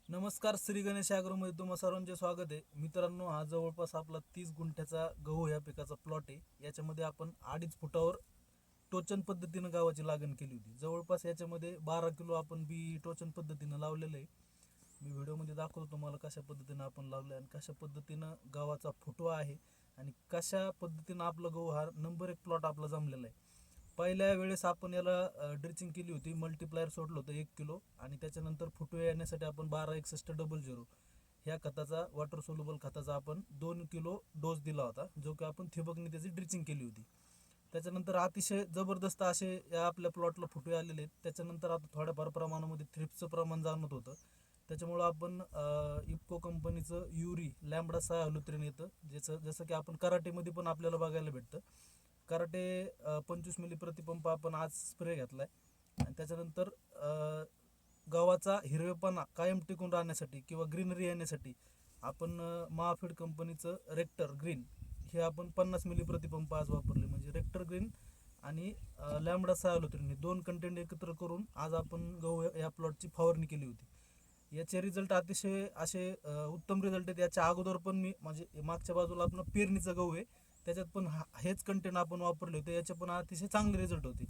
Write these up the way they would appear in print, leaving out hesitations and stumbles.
नमस्कार, श्री गणेश ॲग्रोमध्ये तुम्हा सर्वांचे स्वागत आहे. मित्रांनो, हा जवळपास आपला 30 गुंठ्याचा गहू या पिकाचा प्लॉट आहे. याच्यामध्ये आपण 2.5 फुटावर टोचन पद्धतीनं गव्हाची लागण केली होती. जवळपास याच्यामध्ये 12 किलो आपण बी टोचन पद्धतीनं लावलेलं आहे. मी व्हिडिओमध्ये दाखवतो तुम्हाला कशा पद्धतीनं आपण लावलं आहे आणि कशा पद्धतीनं गव्हाचा फुटवा आहे आणि कशा पद्धतीनं आपला गहू हा नंबर 1 प्लॉट आपला जमलेला आहे. पहिल्या वेळेस आपण याला ड्रिचिंग केली होती, मल्टीप्लायर सोडलं होतं 1 किलो आणि त्याच्यानंतर फुटवे येण्यासाठी आपण 126100 ह्या खताचा, वॉटर सोल्युबल खताचा आपण 2 किलो डोस दिला होता, जो की आपण ठिबकने त्याची ड्रिचिंग केली होती. त्याच्यानंतर अतिशय जबरदस्त असे या आपल्या प्लॉटला फुटवे आलेले आहेत. त्याच्यानंतर आता थोड्याफार प्रमाणामध्ये थ्रिप्सचं प्रमाण जाणवत होतं. त्याच्यामुळं आपण इफको कंपनीचं युरी लॅम्बडा 6 येतं, जसं की आपण कराटेमध्ये पण आपल्याला बघायला भेटतं. कराटे 25 मिली प्रतिपंप आपण आज स्प्रे घेतलाय आणि त्याच्यानंतर गव्हाचा हिरवेपणा कायम टिकून राहण्यासाठी किंवा ग्रीनरी येण्यासाठी आपण महाफीड कंपनीचं रेक्टर ग्रीन हे आपण 50 मिली प्रतिपंप आज वापरले. म्हणजे रेक्टर ग्रीन आणि लॅम्बडा 6 हे 2 कंटेंट एकत्र करून आज आपण गहू या प्लॉटची फवारणी केली होती. याचे रिझल्ट अतिशय असे उत्तम रिझल्ट आहेत. याच्या अगोदर पण मी म्हणजे मागच्या बाजूला आपण पेरणीचा गहू आहे, त्याच्यात पण हेच कंटेंट आपण वापरले होते. याचे पण अतिशय चांगले रिझल्ट होते.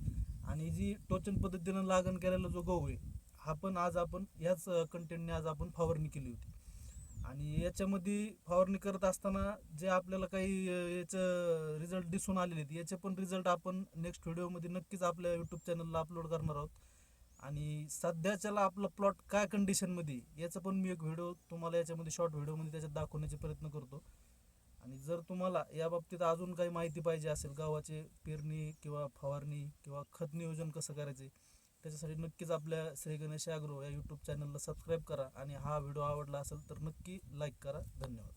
आणि जी टोचन पद्धतीनं लागण केलेला जो गहू आहे हा पण आज आपण ह्याच कंटेंटने आज आपण फवारणी केली होती. आणि याच्यामध्ये फवारणी करत असताना जे आपल्याला काही याचं रिझल्ट दिसून आलेले आहेत, याचे पण रिझल्ट आपण नेक्स्ट व्हिडिओमध्ये नक्कीच आपल्या यूट्यूब चॅनलला अपलोड करणार आहोत. आणि सध्याच्याला आपला प्लॉट काय कंडिशनमध्ये याचं पण मी एक व्हिडिओ तुम्हाला याच्यामध्ये शॉर्ट व्हिडिओमध्ये त्याच्यात दाखवण्याचे प्रयत्न करतो. आणि जर तुम्हाला या बाबतीत अजून काही माहिती पाहिजे असेल, गावाचे पेरणी किंवा फवारणी किंवा खत नियोजन कसं करायचे, त्याच्यासाठी नक्कीच आपल्या श्री गणेश ॲग्रो या यूट्यूब चॅनलला सबस्क्राईब करा आणि हा व्हिडिओ आवडला असेल तर नक्की लाईक करा. धन्यवाद.